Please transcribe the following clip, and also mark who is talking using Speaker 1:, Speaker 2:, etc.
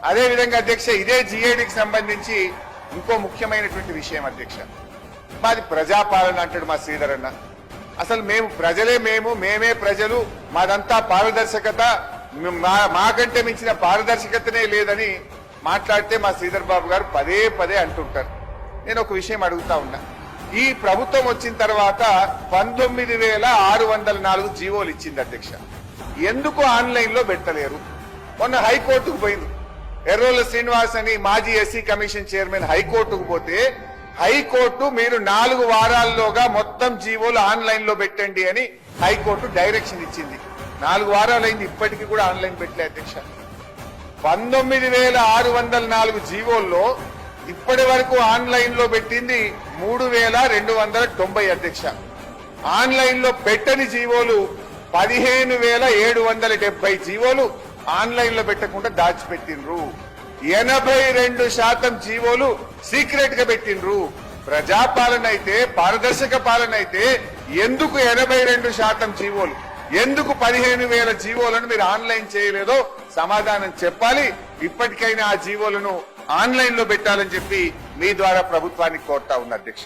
Speaker 1: అదే విధంగా అధ్యక్ష ఇదే జిఏడికి సంబంధించి ఇంకో ముఖ్యమైనటువంటి విషయం అధ్యక్ష, మాది ప్రజాపాలన అంటాడు మా శ్రీధర్ అన్న. అసలు మేము ప్రజలే, మేమే ప్రజలు, మాదంతా పారదర్శకత, మాకంటే మించిన పారదర్శకతనే లేదని మాట్లాడితే మా శ్రీధర్ బాబు గారు పదే పదే అంటుంటారు. నేను ఒక విషయం అడుగుతా ఉన్నా, ఈ ప్రభుత్వం వచ్చిన తర్వాత 19,604 జీవోలు ఇచ్చింది అధ్యక్ష. ఎందుకు ఆన్లైన్ లో పెట్టలేరు? మొన్న హైకోర్టుకు పోయింది. ఎర్రోల శ్రీనివాస్ అని మాజీ ఎస్సీ కమిషన్ చైర్మన్ హైకోర్టుకు పోతే హైకోర్టు మీరు 4 వారాల్లోగా మొత్తం జీవోలు ఆన్లైన్ లో పెట్టండి అని హైకోర్టు డైరెక్షన్ ఇచ్చింది. 4 వారాలైంది, ఇప్పటికీ కూడా ఆన్లైన్ పెట్టలే అధ్యక్ష. 19,604 జీవోల్లో ఇప్పటి వరకు ఆన్లైన్ లో పెట్టింది 3,290 అధ్యక్ష. ఆన్లైన్ లో పెట్టని జీవోలు 15,770 జీవోలు ఆన్లైన్ లో పెట్టకుండా దాచిపెట్టిండ్రు. 82% జీవోలు సీక్రెట్ గా పెట్టిండ్రు. ప్రజాపాలన అయితే, పారదర్శక పాలన అయితే ఎందుకు 82% జీవోలు, ఎందుకు 15,000 జీవోలను మీరు ఆన్లైన్ చేయలేదో సమాధానం చెప్పాలి. ఇప్పటికైనా ఆ జీవోలను ఆన్లైన్ లో పెట్టాలని చెప్పి మీ ద్వారా ప్రభుత్వానికి కోరుతా ఉన్న అధ్యక్ష.